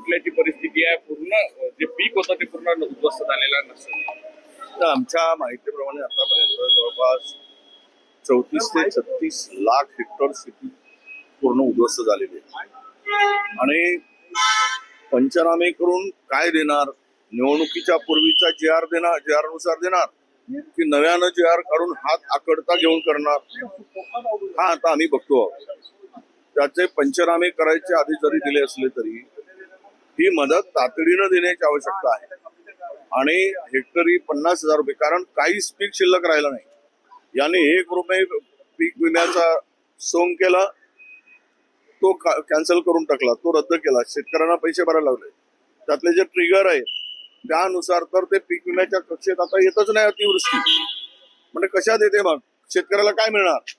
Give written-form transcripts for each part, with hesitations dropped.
तुटल्याची परिस्थिती आहे. पूर्ण जे पीक होतं ते पूर्ण उद्ध्वस्त झालेलं नसतं. तर आमच्या माहितीप्रमाणे आतापर्यंत जवळपास 34 ते 36 लाख हेक्टर शेती पूर्ण उद्ध्वस्त झालेली आहे. आणि पंचनामे करून काय देणार? निवडणुकीच्या पूर्वीचा जी.आर. देणार, जी.आर. नुसार देणार की नव्यानं जी.आर. काढून हात आकडता घेऊन करणार? हा आता आम्ही बघतो आहोत. त्याचे पंचनामे करायचे आधी जरी दिले असले तरी ही मदत तातडीनं देण्याची आवश्यकता आहे. आणि हेक्टरी 50,000 रुपये, कारण काहीच पीक शिल्लक राहिलं नाही. याने 1 रुपये पीक विम्याचा सोंग केला, तो कॅन्सल करून टाकला, तो रद्द केला. शेतकऱ्यांना पैसे भरायला लावले. त्यातले जे ट्रिगर आहे त्यानुसार तर ते पीक विम्याच्या कक्षेत आता येतच नाही. अतिवृष्टी म्हणजे कशात येते? मग शेतकऱ्याला काय मिळणार?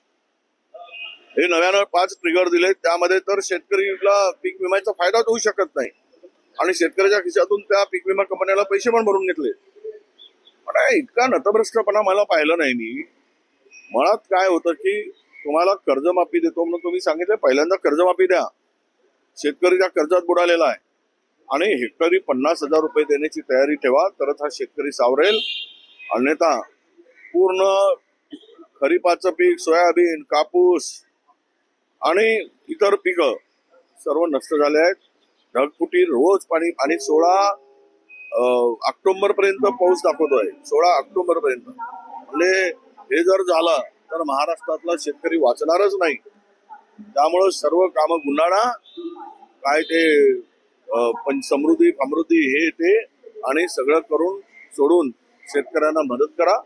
हे नव्यानं 5 ट्रिगर दिले, त्यामध्ये तर शेतकरीला पीक विम्याचा फायदाच होऊ शकत नाही. आणि शेतकऱ्याच्या खिशातून त्या पीक विमा कंपन्याला पैसे पण भरून घेतले. पण इतका नतभ्रष्टपणा मला पाहिलं नाही मी. मुळात काय होतं की तुम्हाला कर्जमाफी देतो म्हणून तुम्ही सांगितलं पहिल्यांदा कर्जमाफी द्या. शेतकरी त्या कर्जात बुडालेला आहे आणि हेक्टरी 50,000 रुपये देण्याची तयारी ठेवा, तरच हा शेतकरी सावरेल. अन्यथा पूर्ण खरीपाचं पीक, सोयाबीन, कापूस आणि इतर पिकं सर्व नष्ट झाले आहेत. ढगफुटी, रोज पाणी. आणि 16 ऑक्टोबर पर्यंत पाऊस दाखवतोय. 16 ऑक्टोबर पर्यंत. म्हणजे हे जर झालं तर महाराष्ट्रातला शेतकरी वाचणारच नाही. त्यामुळं सर्व कामं गुन्हाळा काय ते समृद्धी हे ते आणि सगळं करून सोडून शेतकऱ्यांना मदत करा,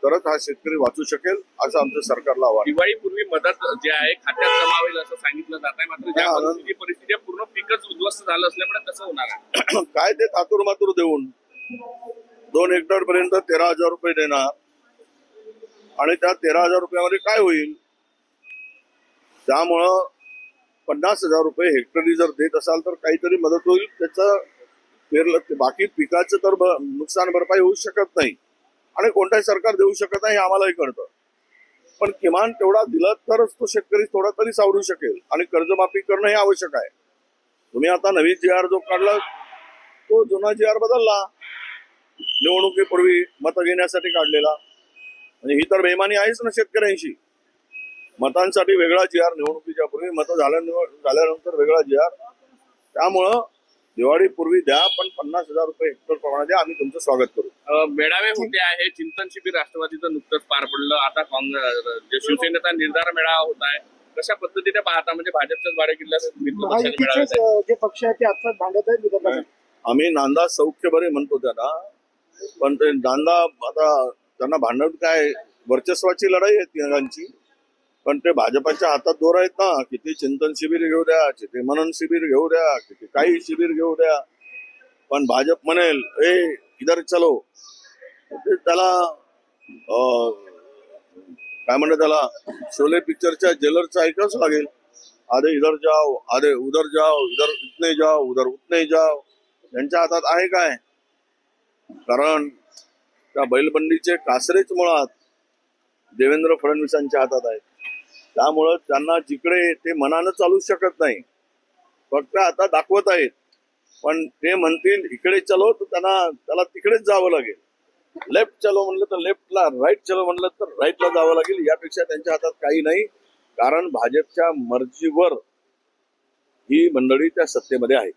तरच हा शेतकरी वाचू शकेल, असं आमचं सरकारला आव्हान. दिवाळीपूर्वी मदत जे आहे खात्यात जमा होईल असं सांगितलं जात आहे. मात्र ज्या परिस्थिती पूर्ण पिकच उद्ध्वस्त झालं असल्यामुळे कसं होणार आहे? काय ते तातूर देऊन 2 हेक्टर पर्यंत 13,000 रुपये देणार आणि त्या 13,000 रुपयामध्ये काय होईल? त्यामुळं 50,000 रुपये हेक्टरी जर देत असाल तर काहीतरी मदत होईल. त्याचं बाकी पिकाचं तर नुकसान भरपाई होऊ शकत नाही आणि कोणताही सरकार देऊ शकत नाही, हे आम्हालाही कळतं. पण किमान तेवढा दिला तरच तो शेतकरी थोडा तरी सावरू शकेल. आणि कर्जमाफी करणं हे आवश्यक आहे. तुम्ही आता नवीन जी.आर. जो काढला तो जुना जी.आर. बदलला, निवडणुकीपूर्वी मतं घेण्यासाठी काढलेला. म्हणजे ही तर बेमानी आहेच ना शेतकऱ्यांशी. मतांसाठी वेगळा जी.आर. निवडणुकीच्या पूर्वी, मतं झाल्यानंतर वेगळा जी.आर. त्यामुळं दिवाळीपूर्वी द्या, पण 50,000 रुपये हेक्टर प्रमाणे द्या. आम्ही तुमचं स्वागत करू. मेळावे होते आहे. चिंतन शिबिर राष्ट्रवादीचं नुकतंच पार पडलं. आता काँग्रेस शिवसेनेचा निर्धार मेळावा होत आहे. कशा पद्धतीने पाहता? म्हणजे भाजपच्याच बाळेकिल्ल्यात जे पक्ष आहेत ते आत्ताच भांडत आहेत. आम्ही नांदा सौख्य बरे म्हणतो त्यांना, पण ते नांदा आता त्यांना भांडण काय, वर्चस्वाची लढाई आहे तिघांची. पण ते भाजपाच्या हातात दोर आहेत ना. किती चिंतन शिबिर घेऊ द्या, किती मनन शिबिर घेऊ द्या, किती काही शिबिर घेऊ द्या, पण भाजप म्हणेल ए इधर चलो. त्याला काय म्हणतात, त्याला शोले पिक्चरच्या जेलरचं ऐकावंच लागेल. आधे इधर जाओ, आधे उधर जाओ, इधर इतने जाओ, उधर उतने जाओ. त्यांच्या हातात आहे काय? कारण त्या बैलबंडीचे कासरेच मुळात देवेंद्र फडणवीसांच्या हातात आहेत. त्यामुळं त्यांना जिकडे ते मनानं चालू शकत नाही, फक्त आता दाखवत आहेत. पण ते म्हणतील इकडे चलो तर त्याला तिकडेच जावं लागेल. लेफ्ट चलो म्हणलं तर लेफ्टला, राईट चलो म्हणलं तर राईटला जावं लागेल. यापेक्षा त्यांच्या हातात काही नाही. कारण भाजपच्या मर्जीवर ही मंडळी त्या सत्तेमध्ये आहे.